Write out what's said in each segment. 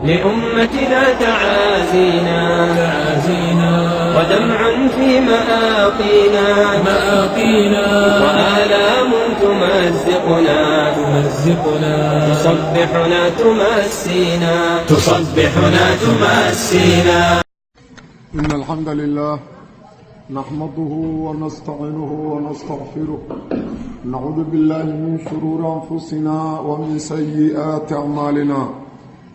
لأمتنا تعازينا ودمع في مآقينا وآلام تمزقنا تصبحنا تمسينا. إن الحمد لله نحمده ونستعينه ونستغفره، نعوذ بالله من شرور أنفسنا ومن سيئات أعمالنا،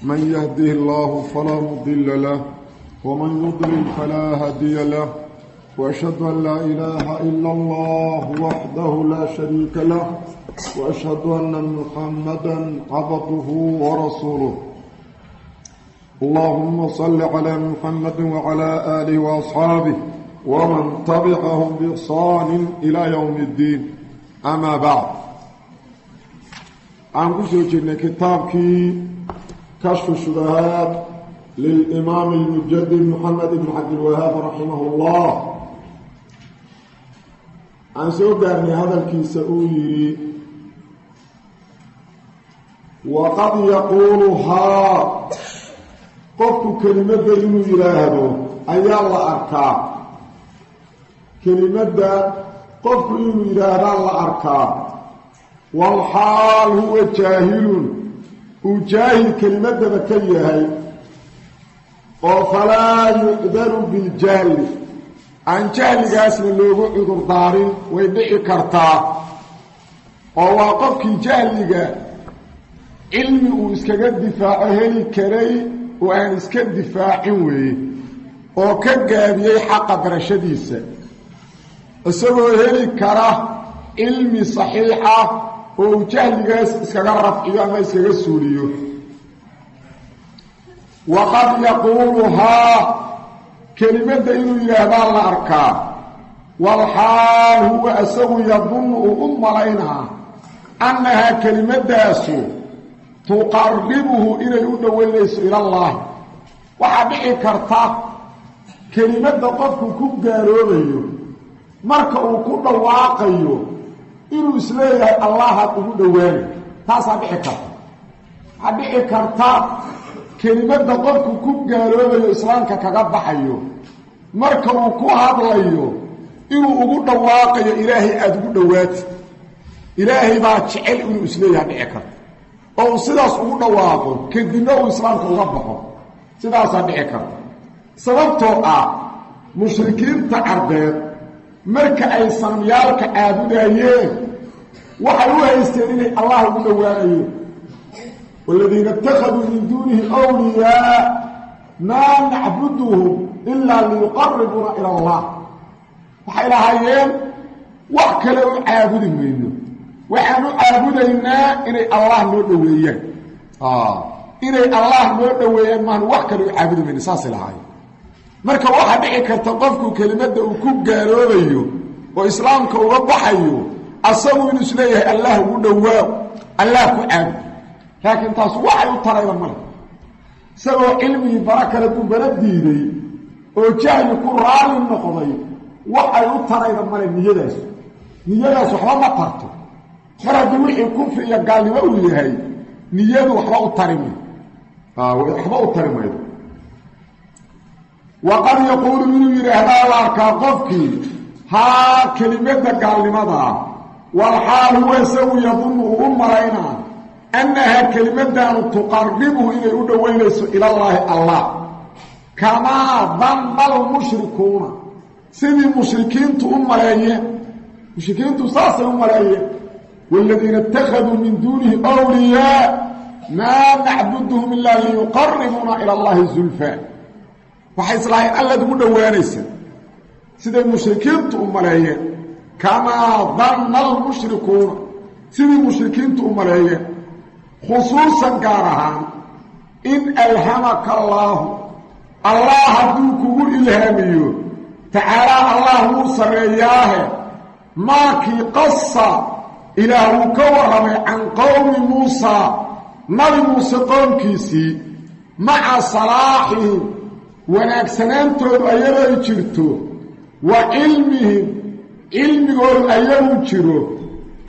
من يهده الله فلا مضل له ومن يضلل فلا هادي له، وأشهد أن لا إله إلا الله وحده لا شريك له، وأشهد أن محمدا عبده ورسوله. اللهم صل على محمد وعلى آله وأصحابه ومن تبعهم بإحسان إلى يوم الدين. أما بعد، عن قصة كتابك كشف الشبهات للإمام المجدد محمد بن عبد الوهاب رحمه الله. عن سوقرني هذا الكيسؤولي وقد يقولها قفت كلمة إنه يراهده أي الله أركا كلمة قفت إنه يراهده الله أركا والحال هو جاهل وجاهل كلمة بكيهي وفلا يقدر بالجهل عن جهل قاسم اللوغو عذر دارين ويدعي كرتا وواقفك جهل علمي وإسكاق الدفاع هلي كري وأن إسكاق الدفاع وي وكاقابيي حق برشديسة السبب هلي كره علمي صحيحة وجهل قاسم إسكاق الرفعي وما إسكاق السوريو. وقد يقولها كلمة إنه يهدى الأركان والحال هو أسوي يظن لنا أنها كلمة داسو تقربه إلى يدوليس إلى الله. وحبئي كرتا كلمة قفك كبقاروبيو مركو كل واقعيو إنه إسليه الله يدولي تاسع بئي كرتا حبئي كرتا كلمة قفك كبقاروبيو إسلامك كغبحيو مركو كهضليو إنه أقول واقعي إلهي أدولوات إلهي ما تشعل إنه إسليه بئي كرتا oo sidaas ugu dhawaaqo kadibna uu islaamka uga baxo sidaas dhici karta sababtoo ah mushrikiinta carbeed marka ay sanamyaalka caabudayeen waxay u haysteen inay Allah ugu dhawaanayeen walladina ittakhadhu min dunihi awliyaa ma na'buduhum illa liyuqarribuna ila Allah waxay lahaayeen wax kale oo caabudi mayno waxaanu caabudaynaa inay Allah noo dhaweeyaan inay Allah noo dhaweeyaan maan wax kale u caabudamayna saas ilaahay. marka waxa dhici karta qofku kelimada uu ku gaaloobayo oo islaamka uga baxayo asagu inuu isleeyahay Allah ugu dhawaa Allah ku caabud, laakiin taas waxay u tarayda mal sabab cilmi barakada ku baradiiday oo jahli ku raali noqday waxay u tarayda mal niyadaas waxba ma tarto maradu wixii kufri iyo gaalnimo uu yahay niyadu waxba u tarimi waxba u tarimayo. وقد يقول من يرهدا لك قفكي ها كلمة قالنمدا والحال هو يسوي يظن أمرينا أنها كلمة تقربه إلى يدويلس إلى الله كما ظن المشركون سيدي المشركين أمرينا مشركين تصاص أمرينا والذين اتخذوا من دونه أولياء ما نعبدهم إلا ليقربونا إلى الله زلفا. وحيث الله ألا تقول دوانيسا سيدي المشركين أماليين كما ظن المشركون سيدي المشركين أماليين خصوصا قارها إن ألهمك الله دوك قول إلهاميه تعالى الله مرسل إياه ماكي قصة إله كورمي عن قوم موسى نبي موسى قوم كيسي مع صلاحه ونكسنانتو أيضا يجرتو وعلمهم علمهم أيضا يجروا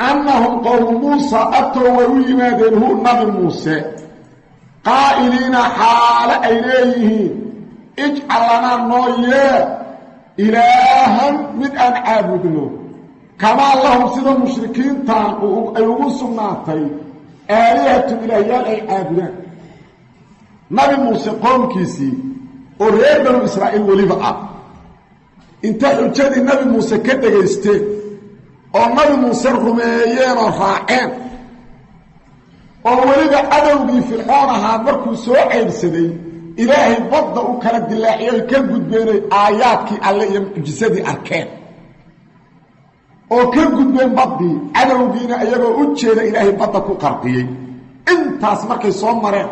أنهم قوم موسى أتوا ويمادين هو نبي موسى qaa'iliina xaale ay leeyihiin ijcal lanaa noo yee ilaahan mid aan caabudno kamaa lahum sida mushrikiintaan ay ugu sugnaatay aalihatun ilaahyaal ay caabudaan nabi muuse qoomkiisii oo reer banu israa'iil weliba ah inta xujadii nabi muuse ka dhegaysteen oo nabi muuse rumeeyeenoo raaceen oo weliba cadowgii fircoon ahaa markuu soo caydhsaday ilaahay badda u kala dilaaciyay oy ka gudbeenay aayaadkii alle iyo mucjisadii arkeen oo ka gudbeen baddii cadowgiina iyagoo u jeeda ilaahay badda ku qarqiyey intaas markay soo mareen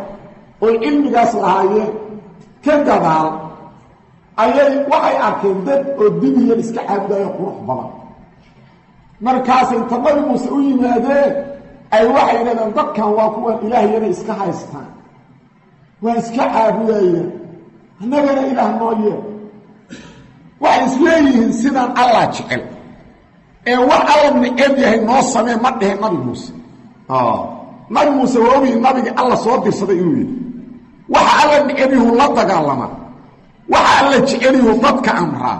oy cilmigaas lahaayeen ka gadaal ayay waxay arkeen dad oo dibiyan iska caabudayo qurux badan markaasay inta nabi muuse u yimaadeen ay waxay yidhahdeen dadkan waa kuwan ilaahayana iska haystaan waa iska caabudayaan annagana ilaah noo yee waxay isleeyihiin sidaan allah jecel ee wax alla neceb yahay noo samee ma dhehe nabi muuse nabi muuse waa ogyihin nabigii alla soo dirsaday inuu yidhi waxa alla necebyahu la dagaalamaa waxa alla jecelyahu dadka amraa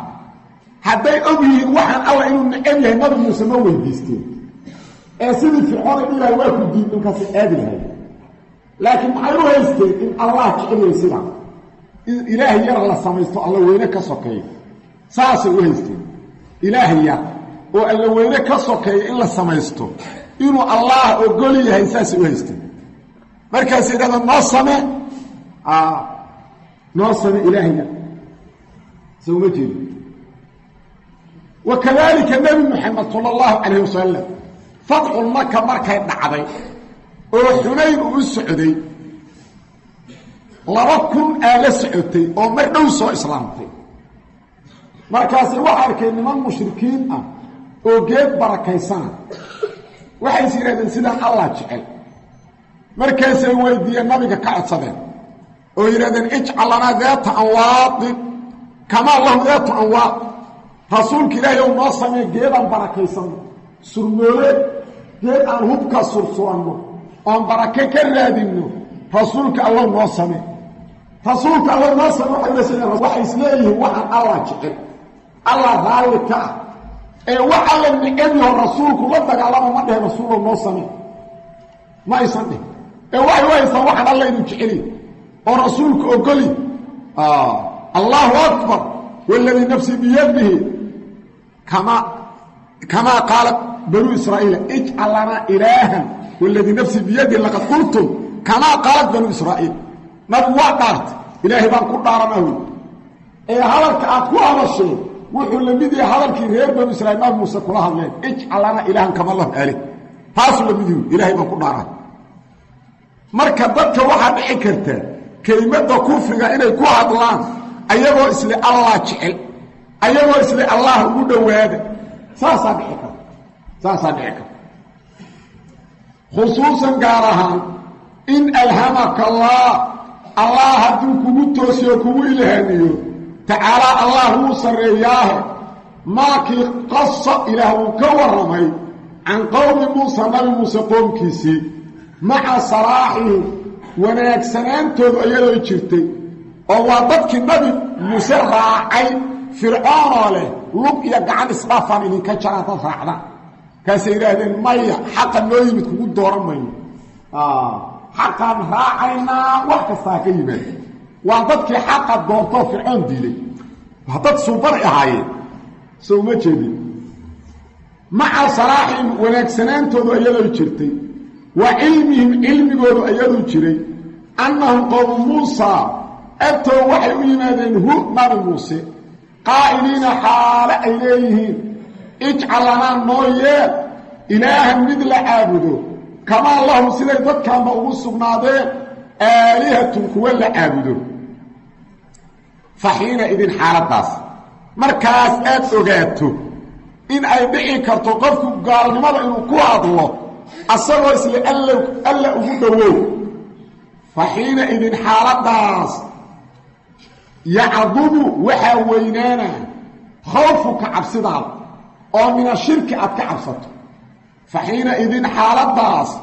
hadday og yihiin waxaan alla inuu neceb yahay nabi muuse ma weydiisteen ee sidii fircoon ay ilaahay waa ku diid ninkaasay aadi lahay laakiin maxay u haysteen in allah jecel yahay sidaa in ilaahay yar la samaysto alla weyne ka sokeeyo saasay u haysteen ilaahay yar oo alla weyne ka sokeeyo in la samaysto inuu allah ogol yahay saasay u haysteen markaas yidhahda noo same ilaahay yar soo ma jeedo wakadalika nabi maxamed sala allahu calayh wasalam fatxul maka markay dhacday oo xunayn uu u socday 2000 aa la socotay oo mar dhow soo islaamtay markaasi waxa arkay niman mushrikiin ah oo geed barakaysana waxay yiraahdeen sidaan allah jecel markaasay weydiiyeen nabiga ka codsadeen oo yiraahdeen ijcal lana daata anwaad kama allah daata anwaad rasuulka ilaahay oo noo sameey geedan barakaysan surmoole geed aan hubka sursuranno aan baraka ka raadinno rasuulka allah noo sameey rasuulka allah noo sameey waxay isleeyihiin waxaan allah jecel allah raali ka ee waxa la nicamiyo rasuulku la dagaalamo ma dhahe rasuulku noo sameey ma aysan dhih ee waxay waxaan allah inuu jeceliyo oo rasuulku ogoli allahu akbar والذي نفسي بيده كما قال بنو إسرائيل اجعل لنا إلها والذي نفسي بيده لقد قلتم كما قالت بنو إسرائيل نبوة دارت إلهي بان كل دارناه هذا أقوى هذا الشيء وحو لمدي هذا الكرير بنو إسرائيل ما موسى كلها الليل اجعل لنا إلها كما الله آله تاسو لمدي إلهي بان كل دارت مركبتك واحد حكرته كلمة كفر إنه كو هدلان ayagoo isla allah jecel ayagoo isla allah ugu dhawaada saasa dhicka khusuusan gaar ahaan in alhamaka allah hadduu kugu toosiyo kugu ilhaamiyo tacaala allah wuu sarreeyaahe maakii qasa ilaah wuu ka warramay can qowmi muusa nabi muuse qoomkiisii maca salaaxihim wanaagsanaantoodu iyadoo jirtay oo waa dadkii nabi muuse raacay fircoonoo leh lug iyo gacan isdhaafaan idinka jara dad raacdaan kaasay yidhaahdeen maya xaqa noo yimid kugu dooran mayno xaqaan raacaynaa wax kastaa ka yimaad waa dadkii xaqa doortoo fircoon diilay waa dad suubanay ahaayeen soo ma jeedin maca salaaxihim wanaagsanaantoodu iyadoo jirtay wa cilmihim cilmigoodu iyaduu jiray annahum qowmu muusa أتوا وحي يمادين هو نبي موسى قائلين حال إليهم اجعل لنا نوية إلها مثل عابده كما الله سيدي ذاتك مؤوس بنادين آلهة كوال عابده فحينئذ حالة داس مركز أتوغاته إن أي بحي كرتوقفك قال لماذا إنه كواد الله أصبر إسلي ألا أفضلوه فحينئذ حالة داس يعظم وحوينانا خوفك عبسدار او من الشرك عبسته فحينئذ حالة داس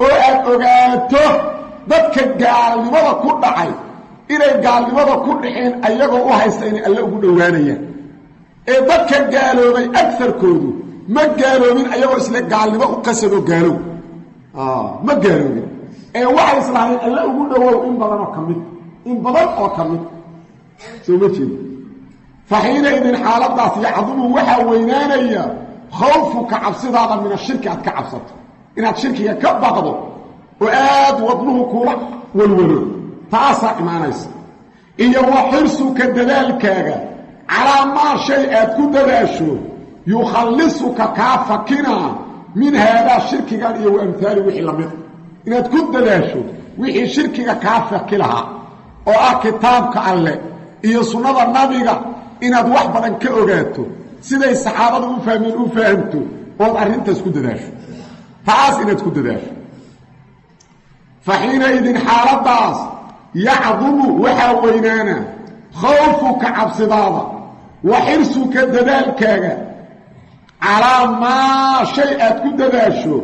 او أغاته dadka gaalnimada ku dhacay inay gaalnimada ku dhaceen ayagoo u haysta inay alle ugu dhowaanayaan ee dadka gaaloobay agarkoodu ma gaaloobin ayagoo isle gaalnimo u qasadoo gaalow ma gaaloobin ee waxay islahayn alle ugu dhowow in badan oo ka mid soo ma jeedo faxiinaydin xaaladaas yacdumu waxaa weynaanaya khawfuka cabsidaada min ashirki aad ka cabsato inaad shirkiga ka baqdo oo aad wadnuhu kula walwalo taasaa imaanaysa iyo wa xirsuka dadaalkaaga calaa maa shay aad ku dadaasho yukhallisuka kaa fakinaa min haadaa shirkigan iyo wa amhaali wixii la mida inaad ku dadaasho wixii shirkiga kaa faki lahaa oo ah kitaabka alleh iyo sunnada nabiga inaad wax badan ka ogaato siday saxaabada u fahmeen u fahamto ood arrintaas ku dadaasho taas inaad ku dadaasho faxiinaydin xaaladaas yacdumu waxaa weynaana khawfuka cabsidaada wa xirsuka dadaalkaaga calaa maa shay aad ku dadaasho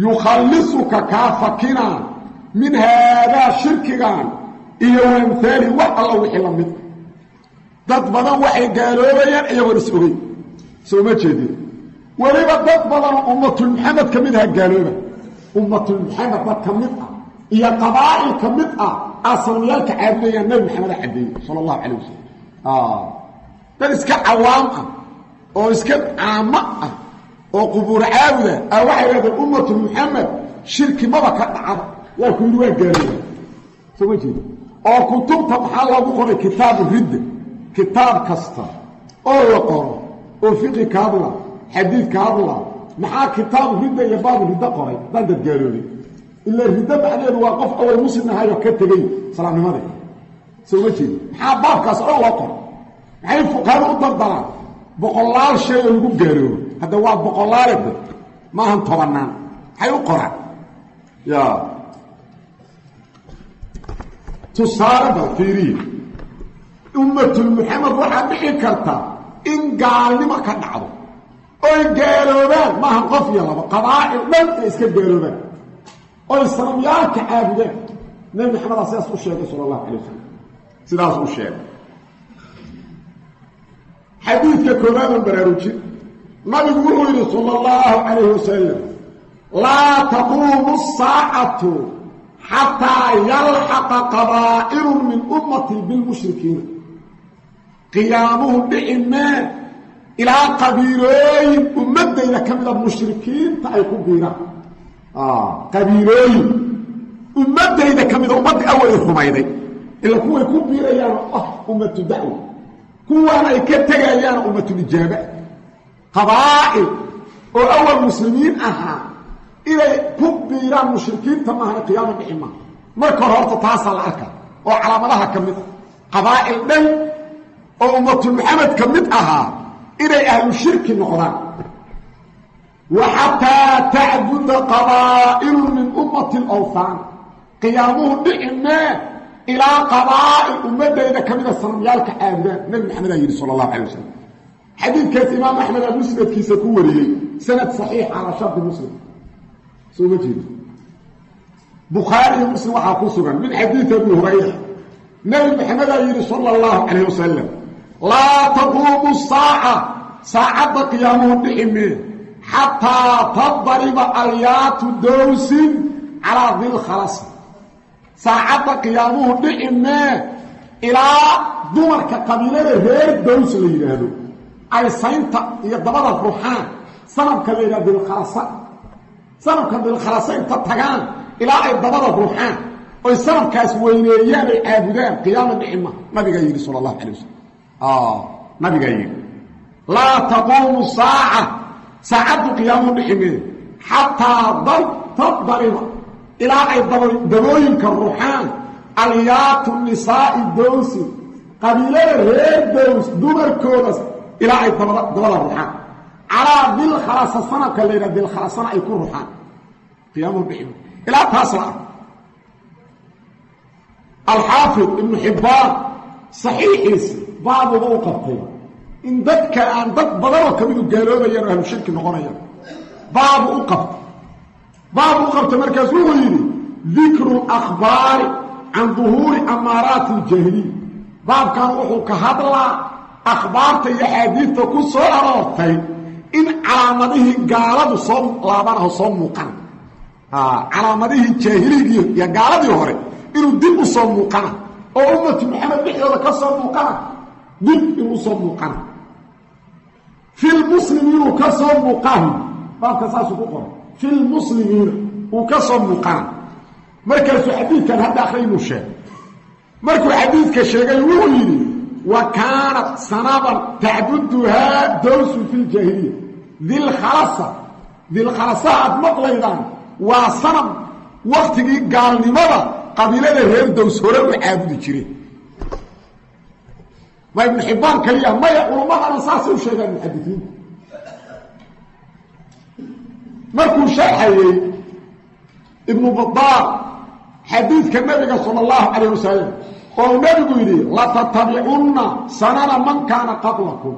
yukhallisuka kaa fakinaa min haadaa shirkigan iyo waamhaali wax alla wixii la mid dad badan waxay gaaloobayaan iyagoon is ogey soo ma jeedin weliba dad badanoo ummatulmuxamed ka mid aha gaalooba ummatulmuxamed dad ka mid ah iyo qabaa'il ka mid ah asalmayaalka caabudayaan nabi maxameda caddeeyey sala allahu calayh wasalam dad iska cawaam ah oo iska caamo ah oo qubuur caabuda waxay leedahay ummatulmuxamed shirki maba ka dhacda waa ku yidhi waa gaalooba soo ma jeedin oo kutubta maxaa loogu qoray kitaabu ridda kitaab kasta oo la qoro oo fiqi ka hadla xadiid ka hadla maxaa kitaabu ridda iyo baabu ridda qoray dad gaaloobay ilaa ridda macnaheedu waa qof awal muslim ahayoo ka tegey islaamnimada soo ma jeedi maxaa baabkaas oo loo qoro maxay fuqahaadu u dardaraan boqolaal shay oo lagu gaaloobo hadda waa boqolaaleda maahan tobannaan maxay u qoraan ya tusaarada fiiriye ummatulmuxamed waxaa dhici karta in gaalnimo ka dhacdo oy gaaloobaan maaha qof iyo laba qabaa'il dhan ay iska gaaloobaan oy sanamyaalka caabudaan nabi maxamedaa sidaas u sheegay sala allahu calay wasalam sidaas u sheegay xadiidka koobaadon baraarujin nabigu wuxuu yidhi sala allahu calayhi wasalam laa taquumu asaacatu xataa yalxaqa qabaa'ilun min ummatii bilmushrikiina qiyaamuhu dhici mee ilaa qabiilooyin ummadayda ka mida mushrikiinta ay ku biiraan qabiilooyin ummadayda ka mida ummadda awalay rumayday ila kuway ku biirayaan ummatu dacwa kuwaana ay ka tegayaan ummatulijaaba qabaa'il oo awal muslimiin ahaa inay ku biiraan mushrikiinta maahana qiyaama dhici maaha marka hore horta taasaa la arka oo calaamadaha ka mid a qabaa'il dhan oo ummatulmuxamed ka mid ahaa inay ahlu shirki noqdaan wa xataa tacbuda qabaa'ilun min ummati alawthaan qiyaamuhu dhici mee ilaa qabaa'il ummadayda ka mida sanamyaalka caabudaan nabi maxamedaa yidhi sala allahu calay wasalam xadiidkaas imaam axmed aa musnadkiisa ku wariyey sanad saxiix calaa shardi muslim soo ma jeedo bukhaari iyo muslim waxaa ku sugan min xadiid abi hurayra nabi maxamedaa yidhi sala allahu calayh wasalam laa taquumu saaca saacadda qiyaamuhu dhici mee xataa tadariba alyaatu dowsin calaa dilkhalasi saacadda qiyaamuhu dhici mee ilaa dumarka qabiilada reer dows la yidhaahdo ay saynta iyo dabada ruxaan sanabka la yidhahdo dilkhalasa sanabka dilkhalasa inta tagaan ilaa ay dabada ruuxaan oy sanabkaas weyneeyaan ay caabudaan qiyaama dhici ma nabigaa yidhi sala allahu calay wasalam nabigaa yidhi laa taquumu saaca saacaddu qiyaamuhu dhici mee xataa tadariba ilaa ay dabooyinka ruuxaan alyaatu nisaa'i dowsi qabiilada reer dows dumarkoodas ilaa ay dabada ruuxaan calaa dilkhalasa sanabka la yidhaha dilkhalasana ay ku ruuxaan qiyaamuhu dhici mee ilaa taas la arko alxaafid ibnu xibbaan saxiixiisa baabuba u qabtay in dadka aan dad badanoo ka midu gaaloobayaan oo ahlu shirki noqonayaan baabu u qabtay markaas wuxuu yidhi dikru اlakhbaari can duhuuri amaaraati اljaahiliya baabkan wuxuu ka hadlaa akhbaarta iyo axaadiidta ku soo aroortay in calaamadihii gaaladu soo laabanaho soo muuqana calaamadihii jaahiliyigii iyo gaaladii hore inuu dib u soo muuqana oo ummatu maxamed dhexdooda ka soo muuqana dib inuu soo muuqana fi lmuslimiina uu ka soo muuqahi baabka saasuu ku qoray fi lmuslimiina uu ka soo muuqana markaasuu xadiidkan hadda akhriynu sheegay markuu xadiidka sheegay wuxuu yidhi wa kaanat sanaban tacbuduhaa dawsun fi ljaahiliya dilkhalasa aad maqlaydaan waa sanam waktigii gaalnimada qabiilada reer dows hore u caabudi jireen ma ibnu xibbaan kaliya maya culumadana saasay u sheegaan muxadisiinta markuu sharxayey ibnu badaal xadiidka nabiga sala allahu calayh wasalam oo nabigu yidhi latattabicunna sanana man kaana qablakum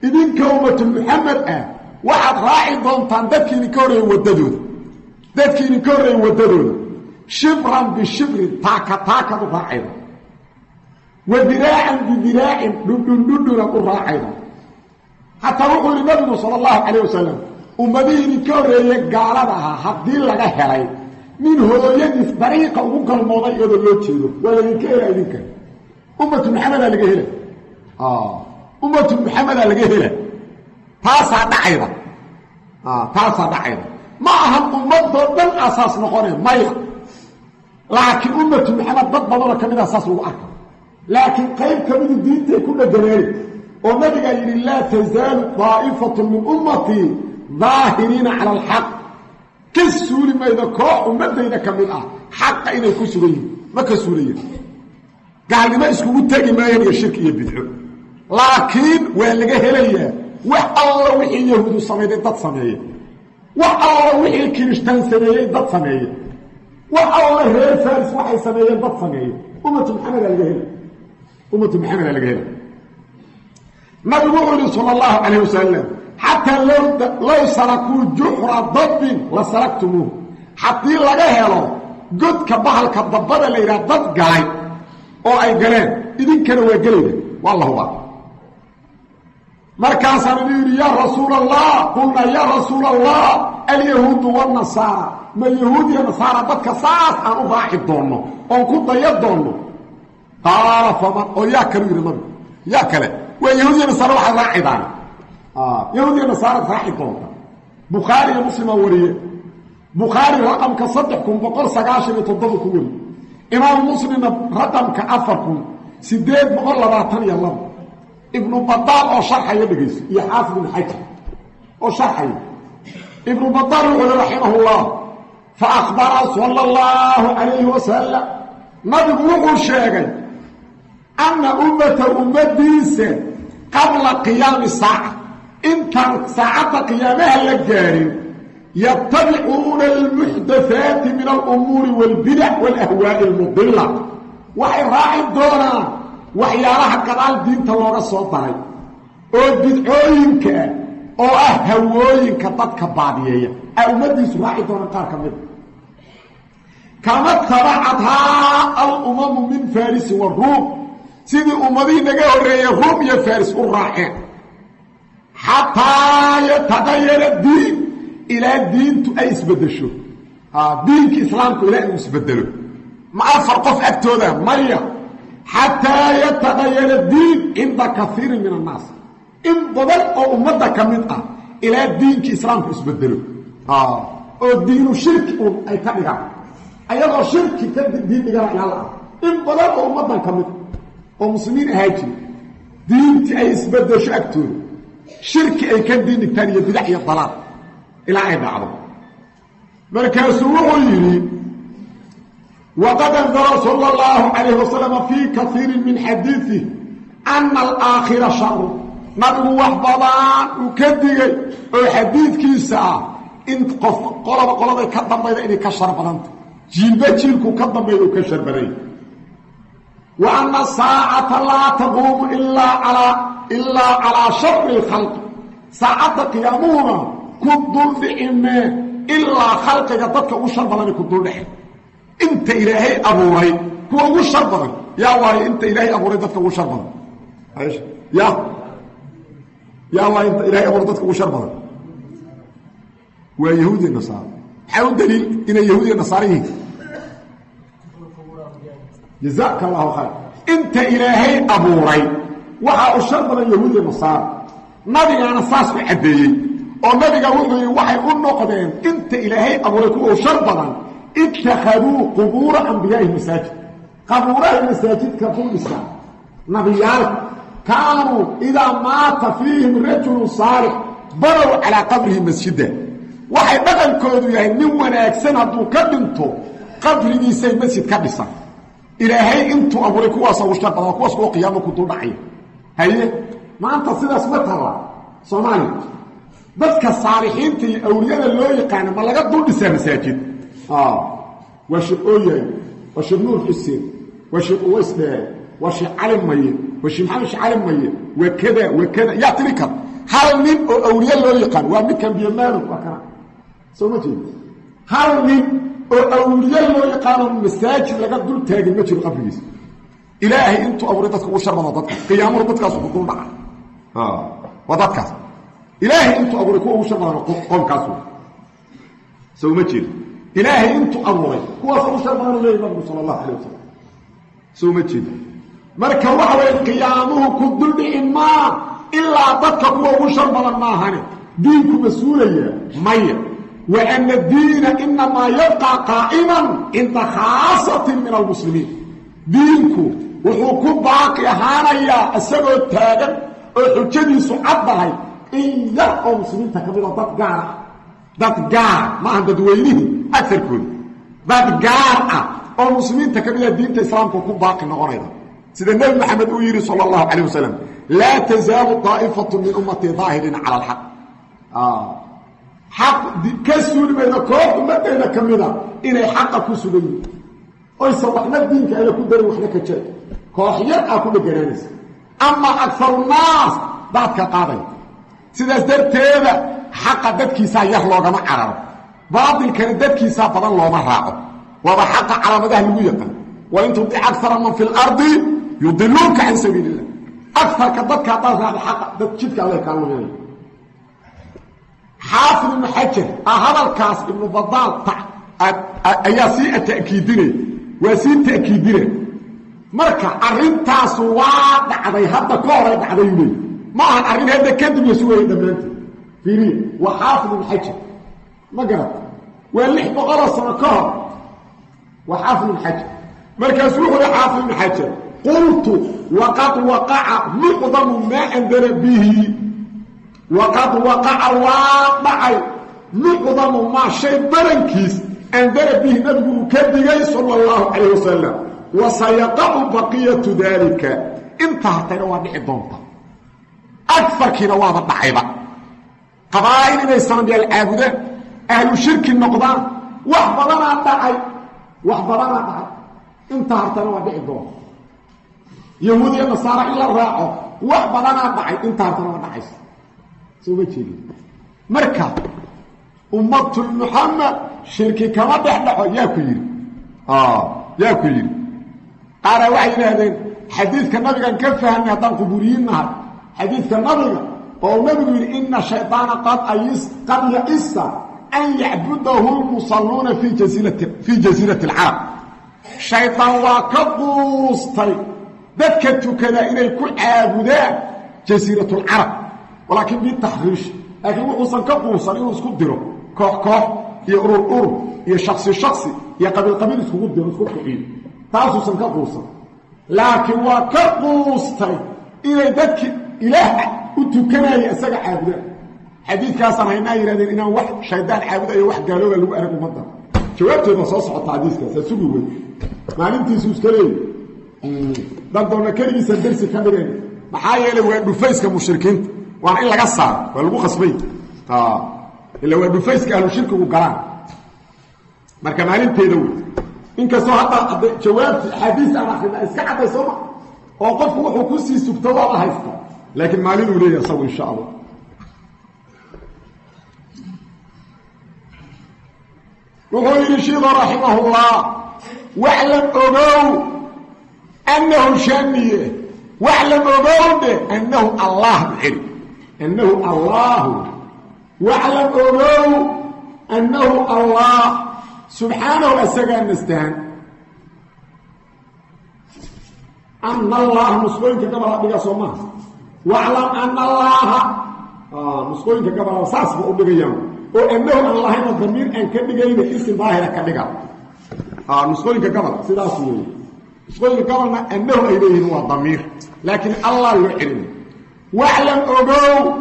idinka ummatu muxamed ah waxaad raaci doontaan dadkii idinka horreeyey waddadooda shibran bishibrin taaka taakad u raacayda wa diraacan bidiraacin dhudhundhudhunaad u raacayda xataa wuxuu yidhi nabigu sala allahu calayh wasalam ummadihii idinka horreeye gaalada ahaa haddii laga helay nin hooyadiis dariiqa ugu galmooday iyadoo loo jeedo waa laydinka hela idinka ummatu maxamedaa laga hela ummatu maxamedaa laga hela taasaa dhacayda ma ahan ummadoo dhan asaas noqone maya laakiin ummatu maxamed dad badanoo ka mida saas lagu arka laakiin qayb kamidu diintay ku dhaganeeli oo nabigaa yidhi laa tazaalu daa'ifatu min ummatii daahiriina cala alxaq ka suuli maydo koox ummadayda ka mid ah xaqa inay ku sugan yihin ma ka suulayen gaalnimo iskugu tegi maayaan iyo shirki iyo bidco laakiin waa laga helayaa wax alla wixii yahuudu samayday dad sameeye wax alla wixii kirishtaan sameeyey dad sameeye wax alla reer faris waxay sameeyeen dad sameeye ummatu maxamedaa laga hela nabigu wuxuu yihi sala allahu calayh wasalam xataa low sarakuu juxra dabbin la salaktumuuh haddii laga helo godka bahalka dabbada la yidhaha dad galay oo ay galeen idinkana waa gelayda waa la hubaa markaasaan idin yidhi yaa rasuula allah qulnaa yaa rasuula allah alyahuudu wanasaara ma yahuud iyo nasaara dadka saas aan u raaci doonno oon ku daya doonno qaala faman oo yaa kalu yidhi nabigu yaa kale waa yahuud iyo nasaara waxaad raacidaan yahuud iyo nasaaraad raaci doonta bukhaari iyo muslimaa wariye bukhaari raqamka 3197 ku weri imaamu muslimna raqamka 4822 ibnu badaal oo sharxaya dhegayso iyo xaafid ibn xajar oo sharxaya ibnu badaal wuxuu raximahullah fa akhbara sallallahu alayhi wasallam nabigu wuxuu sheegay anna ummadiisa qabla qiyaami saaca intaan saacadda qiyaamaha la gaarin yattabicuuna almuxdathaati min alumuuri waalbidac waalahwaa'i almudilla waxay raaci doonaan waxyaalaha gadaal diinta looga soo daray oo bidcooyinka oo ah hawooyinka dadka baadiyeeya ay ummadiisu raaci doonaan qaar ka mida kama tabacadhaa alumamu min farisi wa ruum sidii ummadihii naga horreeyey ruum iyo faris u raaceen xataa yataqayara diin ilaa diintu ay isbeddesho diinka islaamku ilaa inuu isbedelo ma afar qof agtooda maya xataa yataqayara diin cinda kaiirin min annaas in badan oo ummadda ka mid ah ilaa diinkii islaamku isbedelo oo diinu shirki un ay ka dhigaan ayagoo shirki ka diin dhigana ilaa la ah in badan oo ummaddan ka mid oo muslimiin ahaa jiri diintii ay isbedesho agtooda shirki ay ka diin dhigtaan iyo bidac iyo dalaal ilaa ay dhacdo markaasuu wuxuu yidhi waqad andara sala allahu calayh wasalam fii kaiirin min xadiiih ana alaakhira sharu nabigu wax badan uu ka digay oo xadiidkiisa ah in qof qolaba qoladay ka dambayda inay ka shar badanta jiilba jiilku ka dambayda uu ka shar baday wa ana saacata laa taquumu ilaa calaa shari lkhalqi saacadda qiyaamuhuna ku duldhicime ilaa khalqiga dadka ugu shar badani ku duldhici انت الهي ابوري كو ugu shar badan yaa waay inta ilaahay abuuray dadka ugu shar badan aysh yaa waay inta ilaahay abuuray dadka ugu shar badan waa yahuudi nasaar xaw dalil ina yahuudi nasaarihi jazaaka allah khayr inta ilaahay abuuray waxa u shar badan yahuudi nasaar nabigana saas u cadeeyay oo nabiga wuxuu waxay u noqdeen inta ilaahay abuuray kuwa shar badan ittakhaduu qubur anbiya'i masajid قبورة المساجد كفولسا نبيال كانوا إذا مات فيهم رجل صالح بروا على قبره مسجدا وحي بغن كودو يعني نوانا يكسنها دو كبنتو قبر نيسي مسجد كبسا إلهي انتو أبوريكوا وصوشتاب وكواسكوا قيامكم دون عين هاي ما أنت صيدا اسمتها صومالي بذك الصالحين تي أوليانا اللي يقانا ما لقد دون نساء مساجد وشي أويا وشي نور حسين وشي واسده وشي علم ميت وشي محمش علم ميت وكذا وكذا يعطيك هل من اولياء لو يقان ومن كان بيمان وكان سومتي هل من اولياء لو يقان المساجد لقد دول تاجي ما جرى قبريس الهي انتو اوريدتك وشر مضادك قيام ربك سبحانه دعا وضدك الهي انتو اوريكو وشر قوم كاسو سومتي الهي انتو اوري هو وشر ما النبي صلى الله عليه وسلم سومتي marka waxa way qiyaamuhu ku duldhicin ma illa dadka kuwa ugu shar badan ma ahane diinku masuulaya maya wa anna diina inma yabqa qa'iman inta khaasatin min almuslimin diinku wuxuu ku baaqi ahaanaya asagoo taagan oo xujadiisu caddahay in yar oo muslimiinta kamid ah dad gaar ma aha dadweynihi afarkood dad gaar ah oo muslimiinta kamid ah diinta islaamka ku baaqi noqonayda sida nabi maxamed uu yiri sallallahu alayhi wasallam la tazalu ta'ifatu min ummati zahirin ala al-haq haq kasuri bayda koox ummadayda kamida inay xaq ku sugan oo sawaxna diinka ay ku darin waxna ka jeed koox yar ah ku dhaganaanaysa amma akthar naas dadka qaaday sidaas darteeda xaq dadkiisa yar loogama cararo baadilka dadkiisa badan looma raaco waba xaq calaamadaha lagu yaqaan wa intu bi'akthar man fil ardi يضلوك عن سبيل الله أكثر كذلك هذا الحق جدك الله كانوا يعني حافظ بن حجر هذا الكاس ابن بضال أياسي التأكيدين وسي التأكيدين مركا أرنتاس واضع علي هذا كورة على يمين ما هن أرن هذا كذب يسوي دمانتي فيني وحافظ بن حجر ما قرأت واللي بغرس مكار وحافظ بن حجر مركا سوق حافظ بن حجر قلت وقد وقع معظم ما أنذر به وقد وقع واقع معظم ما شيء برنكيس أنذر به نبي كذبي صلى الله عليه وسلم وسيقع بقية ذلك انتهت نوابع الضنطة أكثر كنواب الضعيبة قبائل الإسلام دي العابدة أهل الشرك النقضان وحضرنا الضعي انتهت نوابع الضنطة يهودية نصارى إلا الراعه وحبرنا بعي انت هرتنا ودعيس سوى جيلي مركا أمة محمد شركي كما دحدحوا ياكو يري قال وحينا هذين حديث كالنبي كان كفها أن يهدان قبوريين نهر حديث كالنبي والنبي يقول إن الشيطان قد يئس أن يعبده المصلون في جزيرة العرب شيطان وكبوستي ذكرت كذا إلى كل عابداء جزيرة العرب ولكن بالتحريش لكن وصل كقوصا يسكت ديره كوح يقرر يا شخصي يا قبيل يسكت ديره يسكت كحيل تاسو سن كقوصا لكن وكقوصتي إلى ذكر إله وتكنا يأسق عابداء حديث كاسر هنا يرادين إنه واحد شيطان عابداء واحد قالوا له أنا بمضى جوابته نصوص على الحديث كاسر سوقوا ما نمتي سوسكلي dadona kaligiisa darsi ka dhigeen maxaa yeelay waa dhufayska mushrikiinta waan in laga saar waa lagu qasbay ila waa dhufayska ahlu shirkigu galaan marka maalinteeda way inkastoo hadda jawaabti xadiis aan akhrina iska cadayso oo qofku wuxuu ku sii sugto waa haysta laakiin maalin uu leeyahay saw insha Allah wuxuu yiri sheekh rahimahullah واعلم أغو أنه شانية واعلم أغو أنه الله بحري أنه الله واعلم أغو أنه الله سبحانه أسجى النستان أن الله مسؤولين كما ربك صمّا واعلم أن الله مسؤولين كما رساس بأبقى يوم وأنه الله هنا الضمير أن كبقين اسم ظاهرة كبقى مسؤولين كما سيداسي مسؤولين كما أنه إليه هو الضمير لكن الله يعلم واعلم أقول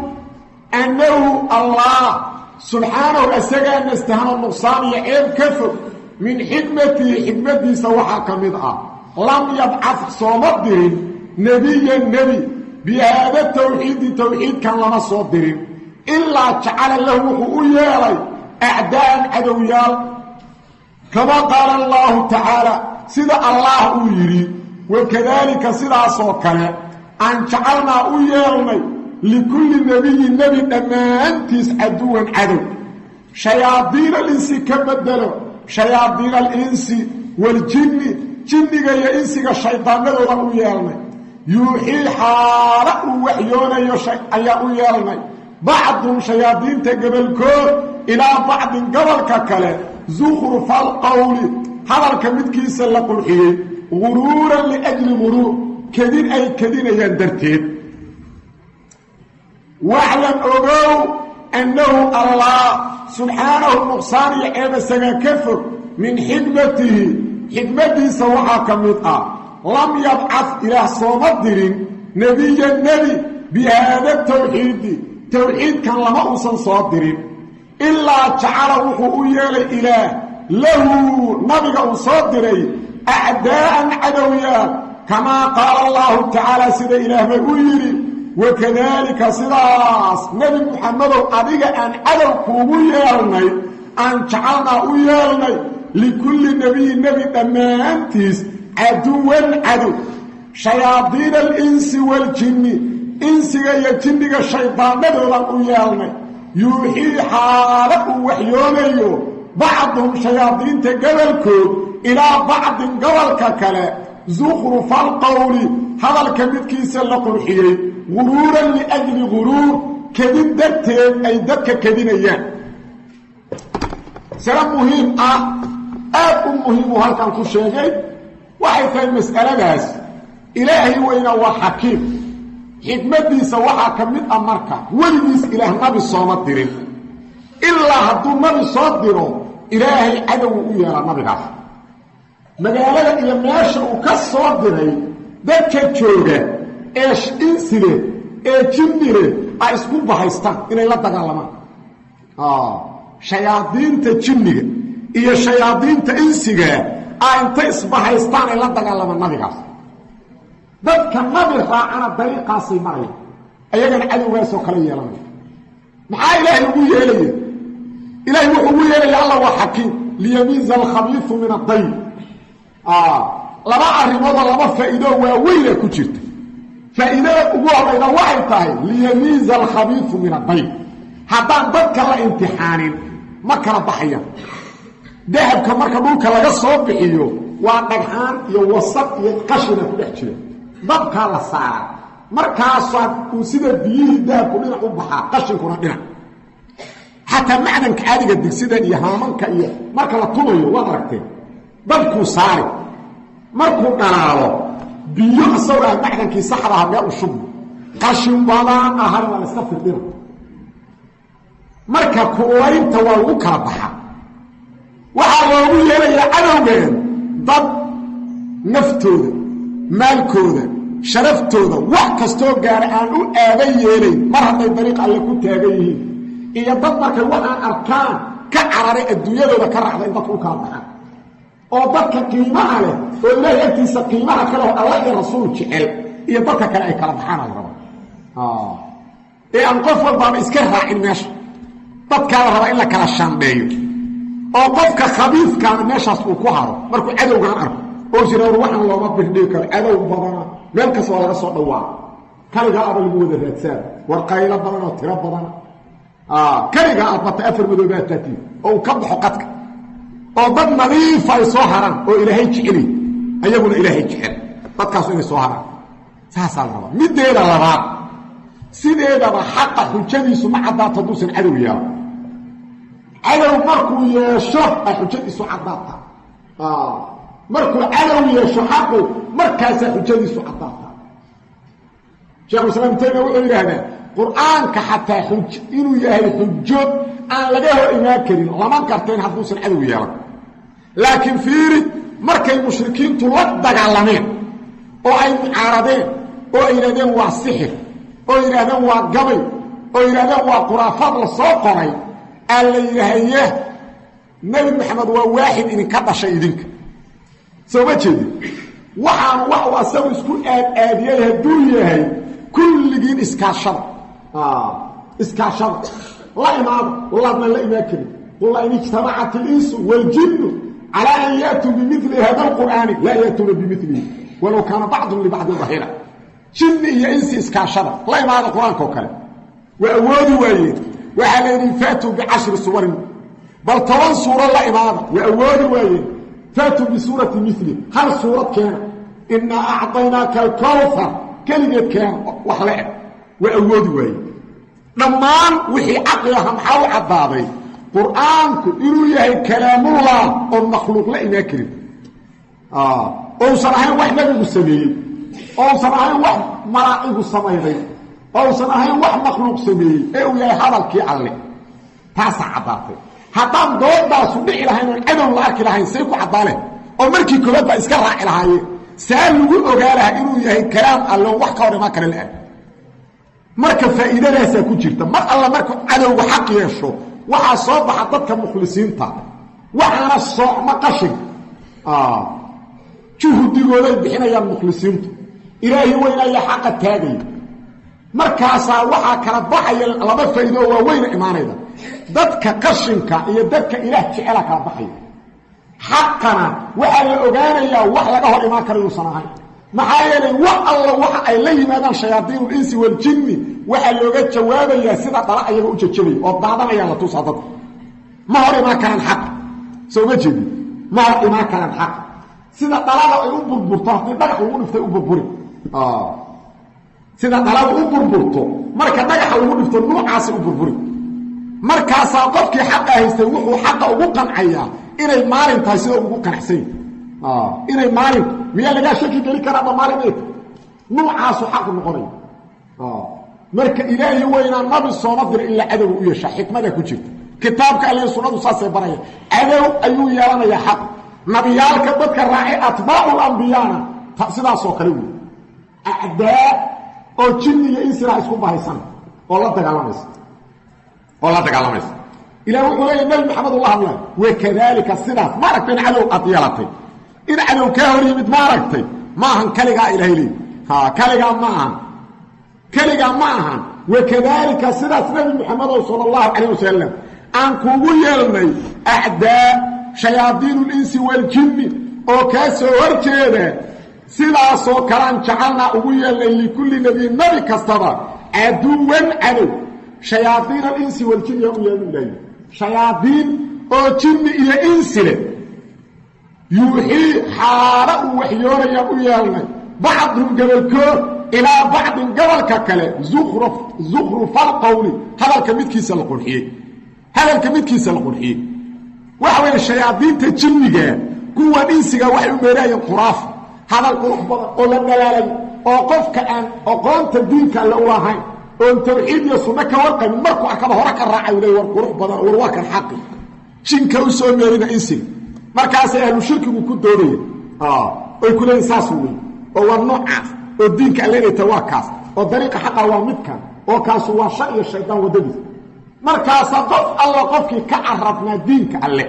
أنه الله سبحانه أسجى النستهان النقصان يعيب كفر من حكمتي سوحا كمدعا لم يبعث صمدر نبيا النبي بهذا التوحيد كان لما صدر إلا جعل له وحويالي أعداء عدويال كما قال الله تعالى سيدا الله يري وكذلك سيدا صوكنا أن جعلنا ويالي لكل نبي أمانتس عدوا عدو شياطين الإنس كبدلوا شياطين الإنس والجن جنك يا إنسك الشيطان لذو يالي يوحي حارق وحيونا يالي بعض شياطين تقبل كور إلى بعض قبل ككلا زخرف القول هذا الكمدكيس لقل حيه غرورا لأجل مرور كدين أي كدين يندرتين واعلم أقول أنه الله سبحانه النقصان يعيب سنة كفر من حكمته سوحا كمدعا لم يبعث إلى صمدر نبي بهذا التوحيد كان لما أوصن صادر إلا جعله حقويا لإله له نبي صادر أعداء عدويا كما قال الله تعالى سيد إله مقويري وكذلك صلاص نبي محمد أديك أن عدوك ويالني أن جعلنا ويالني لكل نبي تمانتيس عدو شياطين الإنس والجن إنسك يجنك الشيطان مدولا ويالني يوحي حالك وحيوني بعضهم شياطين تقبلكم إلى بعض قبلك كلا زخرف القول هذا الكبير لقل حيه غرورا لأجل غرور كدين دكتين أي دكة كدين أيام سلام مهم مهم وهل كان كل شيء وحيث المسألة بس إلهي وإن هو حكيم حكمتي سواحا كمد أمرك ولديس إله نبي صادر إلا هدو نبي صادره إلهي عدو إيالا نبي غاف مقالة إلا ماشا كالصادره دكة جوغة إيش إنسله إيش جنره أسكوب بحيستان إلا لا تقالما شياطين تجنره إيا شياطين تإنسله أنت إسبحيستان إلا تقالما نبي غاف dadka nabi raacana dariiqaasi maray ayagana cadowgaas oo kala yeelanay maxaa ilaahay ugu yeelay ilaahay wuxuu ugu yeelay Allah waa xakiim liyamiza al-khabith min ad-dayyib laba arrimood laba faa'iido waa weyn ku jirta faa'iidada ugu horeyda waxay tahay liyamiza al-khabith min ad-dayyib haddaan dadka la imtixaanin ma kala baxayaan dahabka marka dhulka laga soo bixiyo waa dhagxaan iyo wasaq iyo qashin ku dhex jira dabka la saara markaas uu sida biyihii dahabku dhinac u baxaa qashinkuna dhinac xataa macdanka caadiga digsidan iyo haamanka iyo marka la tumayo waad aragtay dabku saari markuu dhalaalo biyo asawaa macdankii saxda ah meel u shubo qashin badan ahar la iska firdina marka kuulaynta waa ugu kala baxaa waxaa loogu yeelayaa cadowgeen dad naftooda maalkooda sharaftooda wax kastoo gaar aan u aaban yeelay mar hadday dariiq alle ku taagan yihiin iyo dad markay waxaan arkaan ka cararay adduunyadooda ka raacda in dadku u kala baxaan oo dadka qiimaha leh oo ilaahay agtiisa qiimaha kale oo alla iyo rasuul jecel iyo dadka kale ay kala baxaan ay rabaan ee aan qof walbaaba iska raacin meesha dadkaa la rabaa in la kala shaandheeyo oo qofka khabiifkaana meeshaas uu ku haro markuu cadowgaan arko oo jiraar waxaan looma birdhiyo karo cadow badana meel kasta oo laga soo dhawaa kaliga aba lagu wada raadsan war qaylo badan oo tiro badan kaliga aad bata afar madoobaad taati oo ka baxo qadka oo dad nadiif ay soo haraan oo ilaahay jecel ayaguna ilaahay jecel dadkaas inay soo haraan saasa la rabaa mideeda labaad sideedaba xaqa xujadiisu ma cadaato duusan cadow yahay cadow markuu yeesho xujadiisu cadaata markuu cadow yeesho xaqu markaas xujadiisu cadaata sheekh islaam taymiya wuxuu yiraahdaa quraanka xataa xuj inuu yahay xujo aan laga hor imaan karin lama karteen hadduusan cadow yeelan laakiin fiiri markay mushrikiintu la dagaalameen oo ay mucaaradeen oo ay yiraahdeen waa sixir oo yiraahdeen waa gabay oo yiraahdeen waa quraafad la soo qoray alla yiraahaya nabi maxamed waa waahid in ka dhashay idinka soo ma jeedi waxaan wax asagu isku aadiyay haduu yahay kulligiin iskaashada la imaam wallah ma la imaakari والله إن اجتمعت الإنس والجن على أن يأتوا بمثل هذا القرآن لا يأتون بمثله ولو كان بعض لبعض ظهيرا جن يا إنس إسكاشرة لا يمع هذا القرآن كوكلا وأولي وايد وعليهم فاتوا ب10 صور بل 8 صورة لا يمع وأولي وايد فاتوا بسورة مثله هل صورة كان إنا أعطيناك الكوثر كلمة كان وحلع وأولي وايد لمان وحي عقلهم حاو عبابي قرآنك إنه يهي كلام الله والمخلوق لا يمكن أو صراحة واحد نبي السميين أو صراحة واحد مرائب السميين أو صراحة واحد مخلوق سميين أو يهي هذا الكي علي تاسع عباطي حتى دور دا سبعي لهين وعدو الله أكي لهين سيكو عبالي أو مركي كبات با إسكار راعي لهين سأل يقول أغالها إنه يهي كلام الله وحكا ورما كان الآن مركا فائدة لا سيكون جرتا مر الله مركا عدو وحق يشو waxa soo baxa dadka mukhliisiinta waxana soo ma qashin juhdigooda bixinayaan mukhliisiintu ilaahi weyna ya xaq taagay markaas waxa kala baxay laba faa'iido waa weyn iimaanayda dadka qashinka iyo dadka ilaah jecel ka baxay xaqana waxa la ogaanayaa wax laga hor imaan karo sanahay maxaa yeelay wax alla waxa ay la yimaadaan shayaadiinul insi wal jinni waxa looga jawaabayaa sida dhala ayaga u jajabay oo daadanaya la tusaadad ma hor imaan karaan xaq soo ma jeedi ma hor imaan karaan xaq sida dhalada ay u burburto hadii dhagax uu dhiftay u burburi sida dhalada u burburto marka dhagax uu dhifto noocaas u burburi markaas qofkii xaq haystay wuxuu xaq ugu qancaya inay maalintaasi ugu qanacsan inay maalin miya laga shaki gali kara maalin noocaas xaq noqonay marka ilaahi weyna nabi soo dir illa adaw u yeesha xikmada ku jirta kitaabka alle sunnadu saasay baraya adaw ayuu yeelanaya xaq nabiyalka dadka raaci atbaa'ul anbiyana sidaas oo kale weey aadaa oo jinni iyo insiga isku bahaysan oo la dagaalamaysa ilaahi wuxuu leeyahay nabi maxamed allah allah wa kadalika sidaas maaragtay adaw atiyalati in adaw ka hor yimid maaragtay maahan kaliga ilaahi leey كلغا معها وكذلك سيدنا النبي محمد صلى الله عليه وسلم ان كوغو يلني اعداء شياطين الانس والجن او كاسو ورجيده سيداسو كلام جعلنا اوغو يلني لكل نبي كستبا عدوان عدو شياطين الانس والجن يلني شياطين او جن الى انس يوحي حاره وحيور يلني بعضهم قبلكو إلى بعض قبل ككله زخرف القول هذا الكميدكيس القرحي وحوين الشياطين تجنيجا قوة إنسيجا وحي مرايا القراف هذا القرح بضا أولا دلالي أوقف كأن أقوان تدين كالأوهين وان توحيد يصنك ورقا من مركو أكبه ورقا الرعي ولي والقرح بضا والواقع الحقي شنكا وسوى ميرين إنسيجا مركز أهل الشرك وكود دوري ويكون إنساسوي والنوع الدين كان لنا تواكاس وطريق حقا ومدكا وكاس وشاء الشيطان ودبي مركز قف الله قفك كعرفنا دينك الله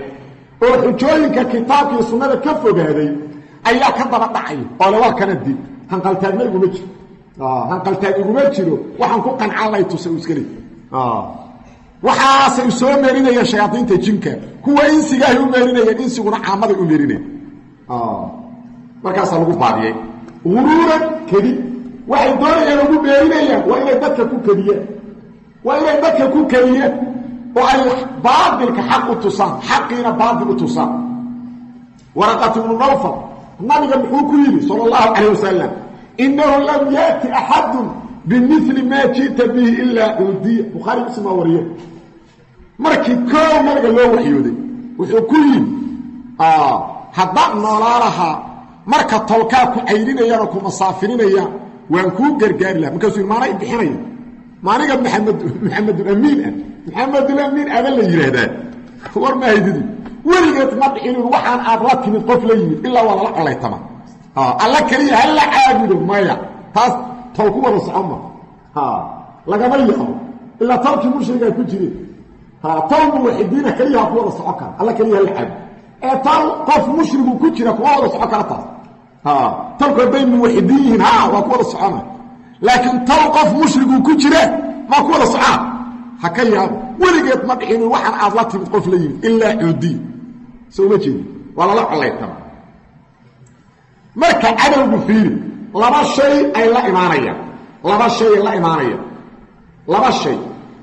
وحجوينك كتابك سنة كفو بهذي أيها كذب الضعي قال كان الدين هنقلتان ما يقول مجر هنقلتان يقول مجر وحنكو قنع الله يتسوس كلي وحاسا يسوى ميرينا يا شياطين تجنك هو إنسي قاهي ميرينا يا إنسي ونعامل ميرينا مركز الله قفاريه غرورا كذب waxay doonayaan ugu beerinayaan waa inay dadka ku kaliya oo ay baadilka xaq u tusaan xaqina baadil u tusaan ورقة بن نوفل النبي محوكي صلى الله عليه وسلم إنه لم يأتي أحد بمثل ما جئت به إلا أودي بخاري اسمه وريه مركي كو مركي لو وحيودي وحوكي حضرنا لها marka tolka ku ayrinayaan ku masaafirinayaan waan ku gargaar la marka soo maanay bixinay maaniga maxamed amin aban la yiraahdaa war ma haydii warigeed ma bixin waxaan aad la timid qof la yimid illa wala la qalaytama alla kaliya hal aabudo maya taas tolku wada socoma laga mayo illa tolki mushriga ku jiray tolku waxidiina kaliya ku wada socon alla kaliya hal aab tal qof mushrigu ku jira ku wada socon karta talku bay muwaxidiin waa ku wada socona laakiin tal qof mushrigu ku jira ma ku wada socon hakaya waligeed ma dhixin waxaan aad la timid qof la yimid illa uudi soo ma jeedi wala la qalaytama marka cadawgu fiir laba shay ay la imaanayaan laba shay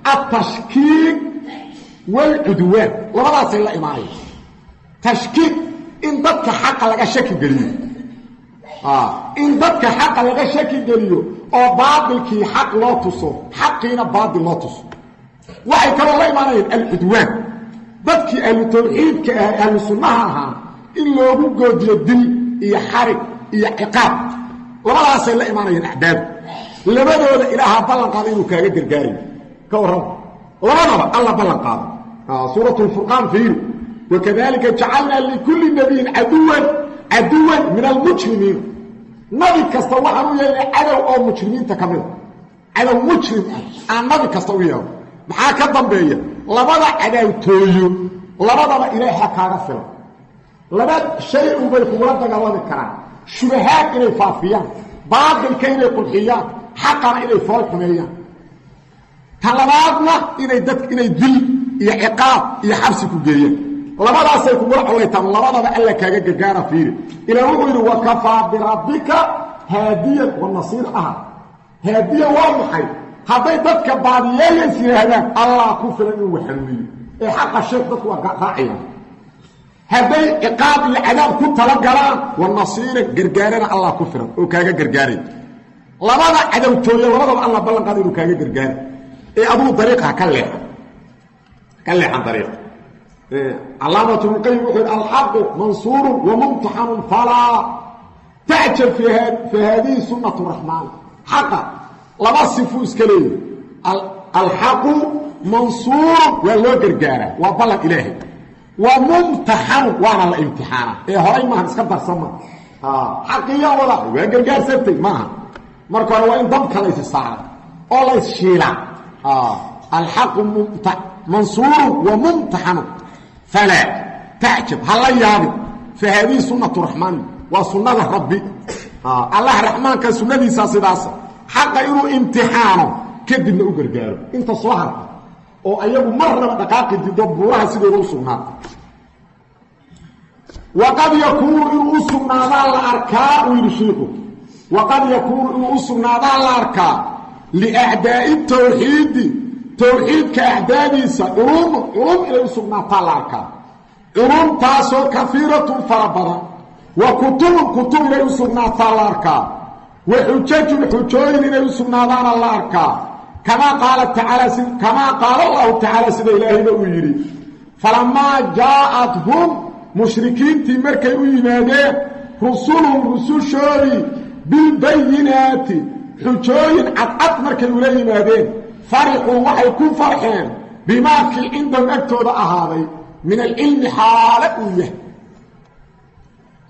at-tashkiik wal udwan labadaas ay la imaanayaan تشكيك إن ضدك حق لك شكي قليل إن ضدك حق لك شكي قليل أو باطلك حق لا تصر حقنا باطل لا تصر وحي كان الله إيمانين العدوان ضدك أهل التوحيد كأهل السنة إلا وقود الدل إيا حرق إيا عقاب وما لا سيلا إيمانين أحباب لماذا إلها بلن قاضين وكاقدر قاري كورهم لماذا الله بلن قاضي سورة الفرقان فيه وكذلك جعلنا لكل نبي عدوا من المجرمين نبي كستوحنوا يلي عدو أو مجرمين تكمل عدو مجرم النبي كستوحنوا محاكا ضمبية لماذا عدو تويو لماذا إليها كارفل لماذا شيء بالخبرات قوان الكرام شبهات إلي فافيان بعض الكين قلحيان حقا إلي فالحميان طلباتنا إلي دك إلي دل إلي عقاب إلي حبسك جيان labadaasay ku walaxaytaan labadaba alla kaaga gargaara fiir ila wuxuu yiri wakafa bi rabbika hadiyan wa nasira hadiyan waa maxay haday dadka baadiyeen siraadaan allah ku filan inuu xanuuniyo ee xaqa sheekh dadku waa raacaya haday iqaab iyo cadaab ku tala galaan wa nasira gargaarana allah ku filan oo kaaga gargaaray labada cadawtooyo labadaba allah ballan qaad inuu kaaga gargaaro ee aduu dariiqa ka leexan dariiqa علامة القيم يقول الحق منصور وممتحن فلا تعجب في هذه سنة الرحمن حقا لما صفو اسكاليه الحق منصور والله قرقارة وبلغ إلهي وممتحن وانا الامتحان هاي ما هنسكبر سما حقيا ولا وقرقار سبتي ماها مركوا وإن ضمك ليس الساعة الله الشيلة الحق منصور وممتحن فلا تعجب هلا يابي فهذه سنة الرحمن وسنة ربي الله الرحمن كان سنة ساسداس حق إنه امتحانه كدب نقول قرقاره انت صهر او ايام مرة دقاق تدبرها سيدي رسولنا وقد يكون رسولنا ذا الأركاء ويرشيكم وقد يكون رسولنا ذا الأركاء لأعداء التوحيد توحيد كأعداديسا علوم إلى يسمى طلاقا علوم تاسو كثيرة فربرا وكتب إلى يسمى طلاقا وحجاج الحجوين إلى يسمى دان الله كما قال الله تعالى سيد إلهي بأويري فلما جاءتهم مشركين تمركي ويمادين رسولهم رسول شوري بالبينات حجوين عدعد مركي ويمادين فرحوا وحي كون فرحين بما في عندهم أكتوب أهاضي من العلم حالة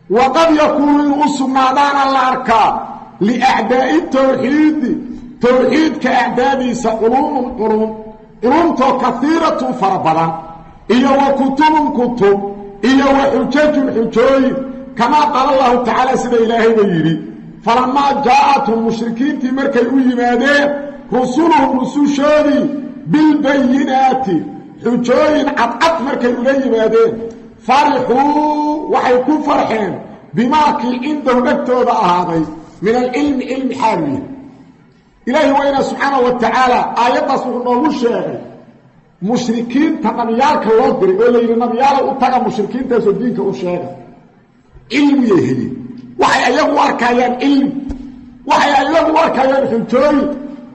وقد يكون الأسم نادان الأركاء لأعداء التوحيد توحيد كأعدادي علوم كثيرة فربلا إيا وكتب إيا وحجاج الحجوين كما قال الله تعالى سيد إلهي ويري فلما جاءتهم مشركين تمركي ويمادين رسولهم رسول شادي بالبينات حجوين عدعد مركي إليه مادين فرحوا وحيكون فرحين بما كي عندهم اكتوب هذا من العلم علم حامي إلهي وإن سبحانه وتعالى آيات سبحانه وشاهد مشركين تنميالك الوضري إليه النميال أتقى مشركين تسدينك وشاهد علمي هي waxay ayagu arkayaan ilm waxay ayagu arkayaan xujooy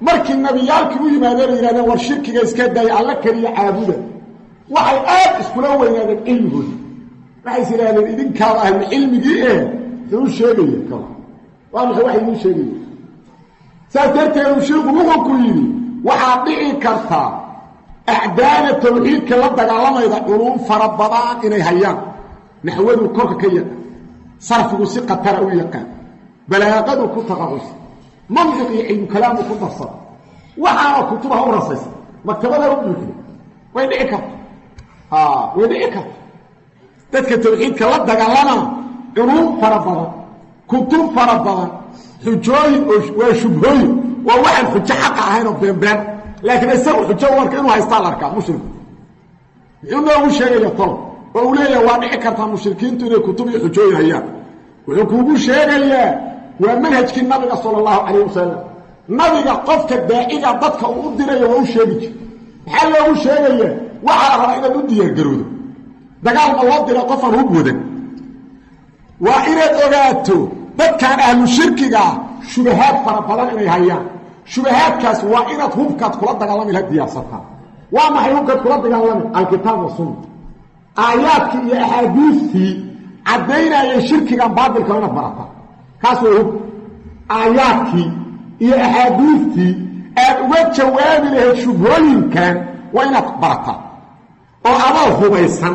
markii nabiyaalkii u yimaadeen yiraahdeen war shirkiga iska day alla kaliya caabuda waxay aad iskula weynaadeen ilmigooda waxay yiraahdeen idinka ahlu ilmigii soo sheegay kala waa maxay wax idin sheegay saadarteedu sheegu wuxuu ku yiri waxa dhici karta acdaana tawxiidka la dagaalamayda culum farabadaan inay hayaan naxwadu korka ka yaqaan sarfigu si qatara u yaqaan balaaqadu ku taqasus mantiqi ilmu kalaam ku darsan waxa kutubaha u rasaysa maktabada u buuxiyay way dhici karta way dhici karta dadka tawxiidka la dagaalama culum farabadaan kutub farabadaan xujooyin oo shubhooyin waa waxaan xujo xaq ahayn oo been laakiin isagu xujo warka inuu haysta la arkaa mushrik inuu sheegayo tolo oo uu leeyahay waa dhici karta mushrikiintu inay kutub iyo xujooyin hayaan wuxuu kuugu sheegayaa waa manhajkii nabiga sallallahu alayhi wasallam nabiga qofka daaciga dadka uu dirayo waa u sheegi maxaa loogu sheegayaa waxa la rabaa inaad u diyaar garowdo dagaal ma loo diro qof aan hub wadan waa inaad ogaato dadkan ahlu shirkiga shubahaad fara badan inay hayaan shubahaadkaas waa inaad hubkaad kula dagaalami lahayd diyaarsataa waa maxay hubkaad kula dagaalami alkitaab wa sunna aayaadkii iyo axaadiistii caddaynaya shirkigan baadilka inaad barataa kaas waa hub aayaadkii iyo axaadiistii aad uga jawaabi lahayd shubhooyinkan waa inaad barataa oo adoo hubaysan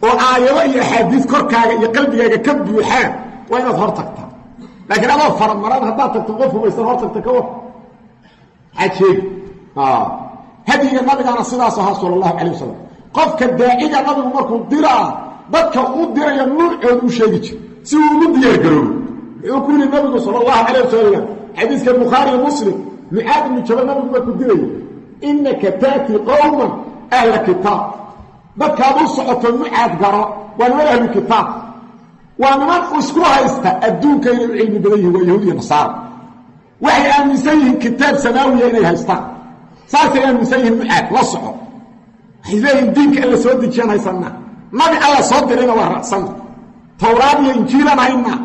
oo aayado iyo axaadiis korkaaga iyo qalbigaaga ka buuxaan waa inaad hor tagtaa laakiin adoo faramaran haddaad tagto qof hubaysan hor tagta ka war حاجيك هدي النبي أنا صلى الله عليه وسلم قف كداعي النبي مركو ديرا بدك وديرا ينور وشيغيج سي ودي يغرو يقول النبي صلى الله عليه وسلم حديث البخاري ومسلم معاذ بن جبل النبي مركو ديرا انك تاتي قوما اهل الكتاب بدك ابو صحه معاذ قرا وانا اهل الكتاب وانا اسكوها استادوك الى العلم بديه ويهودي النصارى وحي آمنسيهم كتاب سماوي إليه هايستان ساسي آمنسيهم معاك لا صحو حيثيهم دينك إلا سودي جان هايسانا نبي الله صدر إنا وهرأسان توراة ينجيلا ناينا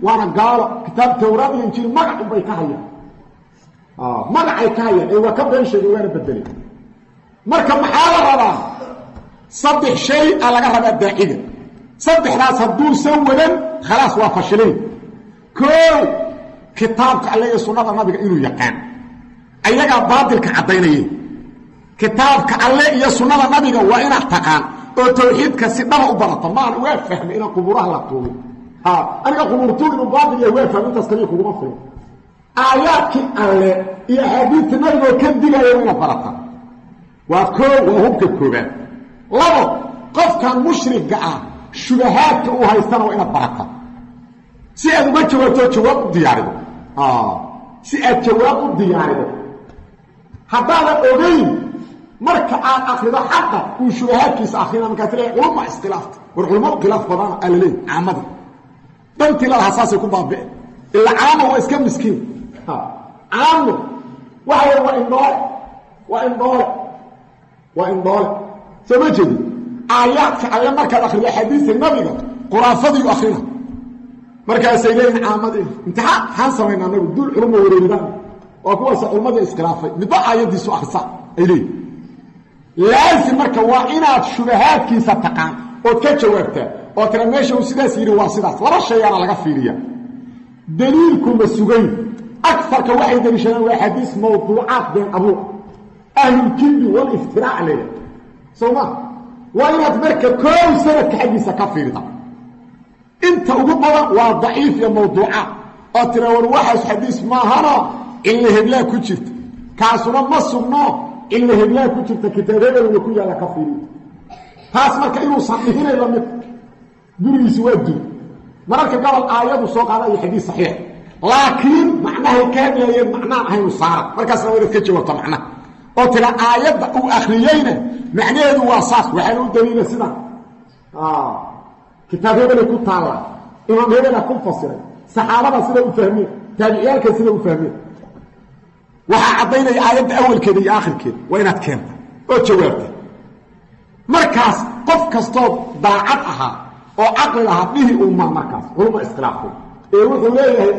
وانا قال كتاب توراة ينجيل مقع بيكايا مقع يكايا ايوا كبير شيء وانا بدلي مركب محالة رضا صدح شيء على قرب الداعية صدح ناس هدول سولا خلاص وافشلين كل كتابك عليه سنة النبي إنه يقان أيها باطلك عدينيه كتابك عليه سنة النبي وإن احتقان وتوحيدك سنة أبرطة ما أنا وافهم إن قبورها لطولي أنا قبورتوني من باطل يوافهم أنت استريقه مفرد آياتك عليه يا حديث النبي وكدقى يوين أبرطة وكو وهبك الكوبان لابد قف كان مشرك قاع شبهاتك وهيستنى وإن أبرطة سيئة ما جواب دياره سيئة جواب دياره حتى لا أغير مركع آخر حتى وشبهات كيس آخرين من كاتلين علماء اسخلاف والعلماء خلاف بضان قال لي عمد دمت لا الحساس يكون باب بئر إلا عامه هو اسكام مسكين عامه وهي وإن ضال سمجد آيات على مركع آخر حديث النبي قرافضي آخرها markaas ay leeyeen aamadeen intaha han sameeyna anagu dul culum wareeridaan oo kuwa saxumada iskhilaafay midba aayadiisu akhsa ay leeyeen laazim marka waa inaad shubahaadkiisa taqaan oo ka jawaabtaa oo tira meesha uu sidaas yiri waa sidaas laba shay aan laga fiiriyaa daliilku masuugay akfarka waxay daliishadaan waa xadiis mawduucaat been abu ahlul kibri wal iftiraac leeyahay soma waa inaad marka koow sanadka xadiisa ka fiirida انت وقبضا وضعيف يا موضوعات اترى والوحش حديث ما هنا اللي هبلا كجرت كاسنا ما سمناه اللي هبلا كجرت كتابه اللي كل على كفيري تاس marka inuu saxiixinay la mid gurigiisa waadi marka qaal aayadu soo qaaday xadiis saxiix laakiin macnaha kaamilay macnaha ahay saara markaas way ka jawaabta macnaha oo tira aayada uu akhriyayna macnaheedu waa saas waxa uu daliilay sida كتاب هذا يكون طالع إمام هذا يكون فصير صحابة سنة وفهمين تابعيالك سنة وفهمين وحعطينا آيات أول كده آخر كده وإنها تكامل وجوابته مركز قف كستوب ضاعتها oo caqli lahaa dhihi umma markaas culumma iskhilaafku ee wuxuu leeyahay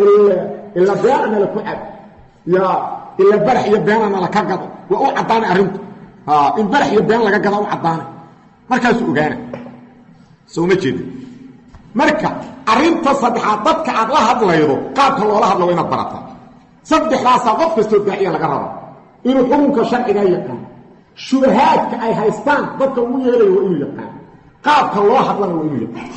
illa beena la ku cad ya illa barax iyo beena la ka gado waa u cadaan arintu in barax iyo been laga gado u cadaan markaas ogaana soo ma jeedin marka arinta saddexaad dadka aad la hadlaydo qaabka loola hadlo inaad barato saddexdaas qof kasta daaciya laga rabo inuu xukunka sharciga yaqaan shubahaadka ay haystaan dadka ugu yeelayo inuu yaqaan qaabka loo hadlayo inuu yaqaan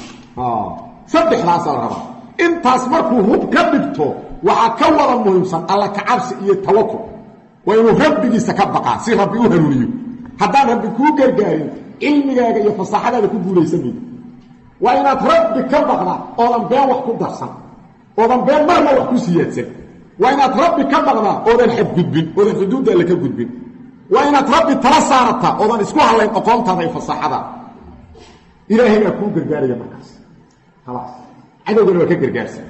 saddexdaas la rabo intaas markuu hub ka dhigto waxa ka wada muhiimsan alla ka cabsi iyo tawakkul waa inuu rabbigiisa ka baqaa si rabbi u hanuuniyo haddaan rabbi kuu gargaarin cilmigaaga iyo fasaxadaada ku guulaysanayso waa inaad rabbi ka baqdaa oodan been wax ku darsan oodan been marna wax ku siyaadsan waa inaad rabbi ka baqdaa oodan xadgudbin oodan xuduudda alle ka gudbin waa inaad rabbi tala saarataa oodan isku hadlayn aqoontaada iyo fasaxada ilaahay baa kuu gargaaraya markaas khalaas cadowgana waa ka gargaarsan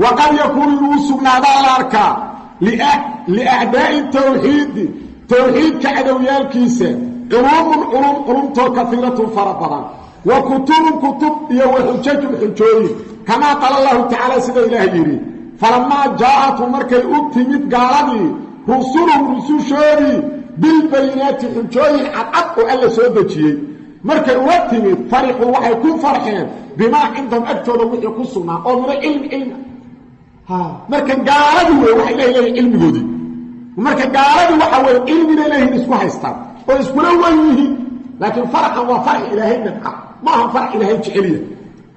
waqad yakuunu inuu sugnaadaa la arkaa liacdaa'i tawxiidi tawxiidka cadowyaalkiisa culumtoo kaiiratun fara badan wa kutubun kutub iyo wa xujajun xujooyin kamaa qaala allahu tacaala sida ilaah yidhi falamaa jaa'atu markay u timid gaaladii rusuluhum rusushoodii bilbayinaati xujooyin cadcad oo alla soo dejiyey markay uga timid farixuu waxay ku farxeen bimaa cindahum agtooda wixii ku sugnaa oo miro cilmi marka gaaladii wey waxay leeyihiin cilmigoodii marka gaaladii waxa weeye cilmina leeyihiin isku haystaan oo iskula wan yihiin laakiin faraxan waa farax ilaahay nabca ma ahan farax ilaahay jeceliya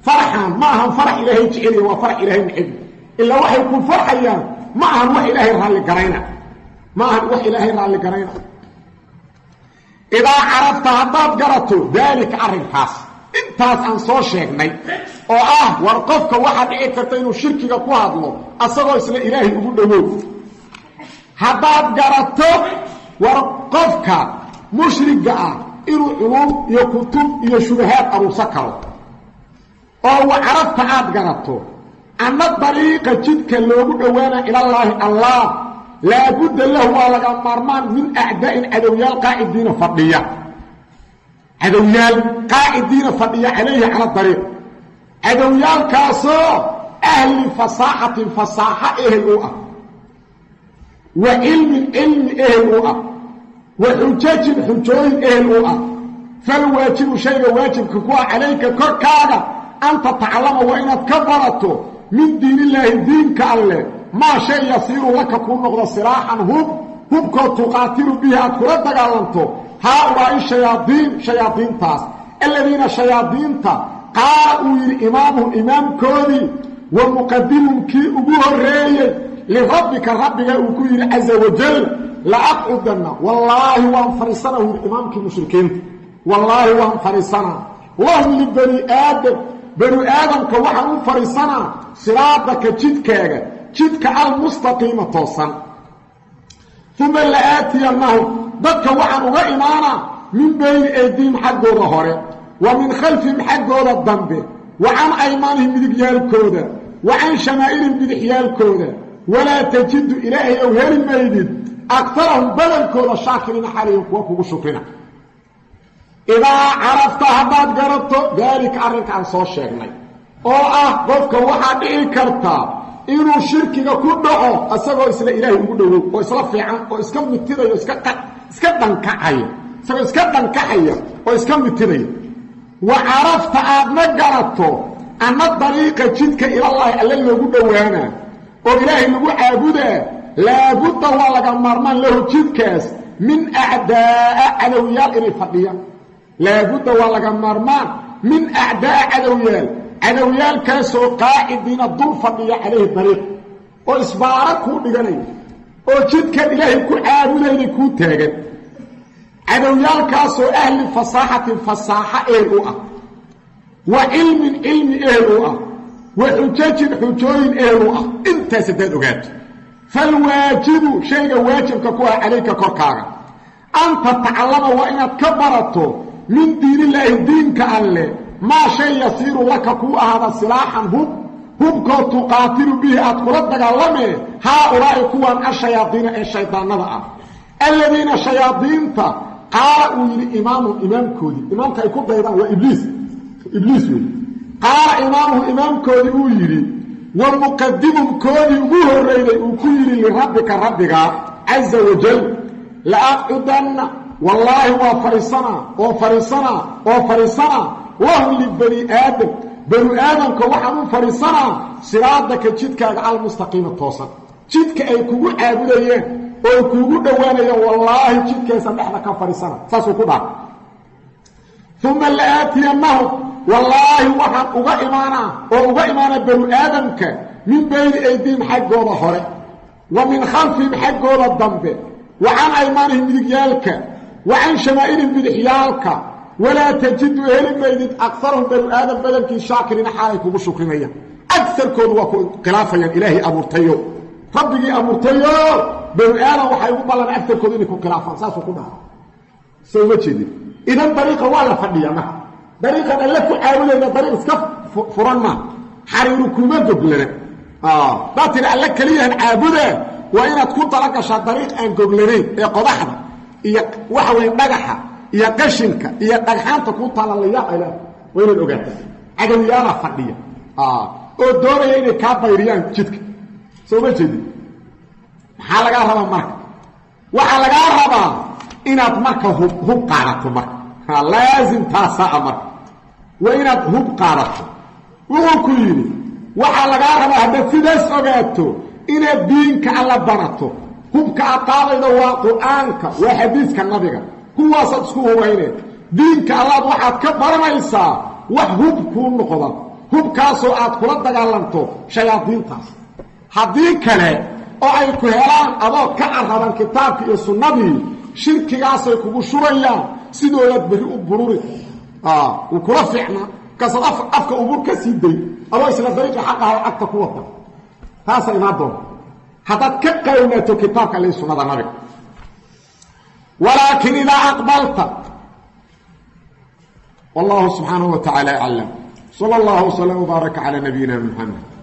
faraxan ma ahan farax ilaahay jeceliya waa farax ilaahay nacib ilaa waxay ku farxayaan ma ahan wax ilaahay raalli garayna ma ahan wax ilaahay raalli garayna idaa carafta haddaad garato daalika arrinkaas intaas aan soo sheegnay oo ah war qofka waxaa dhici karta inuu shirkiga ku hadlo asagoo isla ilaahay ugu dhowow haddaad garato war qofka mushriga ah inuu culum iyo kutub iyo shubahaad aruursan karo oo wa carabta aad garato anna dariiqa jidka loogu dhowaana ilallaahi allah laabudda lahu waa laga maarmaan min acdaa'in cadowyaal qaacidiina fadhiya cadowyaal qaacidiina fadhiya calayhi cala dariiq cadowyaalkaasoo ahli fasaaxatin fasaaxa ehel u ah wa cilmin cilmi ehel u ah wa xujajin xujooyin ehel u ah falwaajibu shayga waajibka ku ah calayka korkaaga an tatacallama waa inaad ka barato min diinillaahi diinka alleh maa shay yasiiru laka kuu noqdo silaaxan hubkoo tuqaatilu bihi aad kula dagaalanto haaulaa'i shayaadiintaas aladiina shayaadiinta qaala uu yidhi imaamuhum imaamkoodii wa muqadimuhum kii ugu horreeyey lirabbika rabbiga uu ku yidhi caza wajal la aqcudanna wallaahi waan fadhiisanaa uu yidhi imaamkii mushrikiinta wallaahi waan fadhiisanaa lahum libani aadam banu aadamka waxaan u fadhiisanaa siraadaka jidka almustaqiima toosan uma la aatiyannahum dadka waxaan uga imaanaa min bayni aydiihim xaggooda hore wa min khalfihim xaggooda dambe wa can aymaanihim midigyaalkooda wa can shamaa'ilihim bidixyaalkooda walaa tajidu ilaahay ow heli maydid akarahum badankooda shaakiriina xalayhim kuwa kugu shukrina idaa carafta haddaad garato daalika arrinka aan soo sheegnay oo ah qofka waxaa dhici kartaa inuu shirkiga ku dhaco isagoo isla ilaahay ugu dhowow oo isla fiican oo iska mitidayo iska dhankacaya isagoo iska dhankacaya oo iska mitidaya wa carafta aadna garato anna dariiqa jidka ilallaahi alle loogu dhowaanaa oo ilaahay lagu caabudaa laabudda waa laga maarmaan lahu jidkaas min acdaa'a cadowyaal inay fadhiyaan laabudda waa laga maarmaan min acdaa'a cadowyaalkaasoo qaacidiina dul fadhiya calayhi dariiq oo isbaara kuu dhiganaya oo jidkan ilaahay ku caabudayna kuu taagan cadowyaalkaasoo ahli fasaaxatin fasaaxa ehel u ah wa cilmin cilmi ehel u ah wa xujajin xujooyin ehel u ah intaas haddaad ogaato falwaajibu shayga waajibka ku ah calayka korkaaga an tatacallama waa inaad ka barato min diinillaahi diinka alleh maa shay yasiiru laka kuu ahaada silaaxan hubkoo tuqaatilu bihi aad kula dagaalamee haaulaa'i kuwaan ashayaadiina ee shaydaannada ah aladiina shayaadiinta qaala uu yidhi imaamuhum imaamkoodii imaamka ay ku daydaan waa ibliis إبليس قال إمامه إمام كودي ويري ومقدمهم كودي وهريني وكيري لربك ربك عز وجل لأقعدن والله وفرسنا وهم لبني آدم بني آدم كوحنوا فرسنا صراطك جدك على المستقيم التوصل جدك أي كوغو عابدين أو كوغو دوانيا والله جدك يسمحنا كفرسنا ساسو كبار ثم لآتينهم والله وحن أغا إمانا بني آدمك من بين أيديهم حقه ظهره ومن خلفهم حقه الضنب وعن أيمانهم بدقيالك وعن شمائلهم بدحيالك ولا تجد أهل بيدك أكثرهم بني آدم بدلك شاكرين حالك وبشكرين أكثر كون خلافا إلهي أمرتيو ربك أمرتيو بني آدم وحيقوم الله أكثر كون إنكم خلافا ساسو كلها سوف تشدي إذا طريقة ولا فنية ما طريقة لك عاولنا طريقة سكف فرنا حريركم ما قبلنا باتر لك كليها عابدة وإن تكون طلق شا طريق أن قبلنين يا قضحنا يا وحوي نجحة يا قشنك يا دغحان تكون طال الله إله وين الأوجات عجويانا فنية ودور يعني كابيريان جدك سوف تشدي حلقة هذا مرك وحلقة هذا إن أتمرك هب قارته مرك لازم تاسع مرك وإن هب قارته وكلني وحلقة هذا في دس أوجاته إن دينك على برته هب كأطاعي دوا قرآنك وحديثك النبي هو صدقه وينه دينك الله واحد كبر ما يسا وحب كون نقضا هب كاسو آد كلا دقالانتو شياطين تاس حديث كله oo ay ku helaan adoo ka arraban kitaabka iyo sunnadii shirkigaas ay kugu shurayaan sidoo la bari u bururi u kula fiicna kasad afka ubur ka siiday adoo isla dariiqa xaqaha agta ku wata taas ay maado hadad ka qaynato kitaabka iyo sunnada nabiga ولكن إذا أقبلت والله سبحانه وتعالى أعلم صلى الله وسلم وبارك على نبينا محمد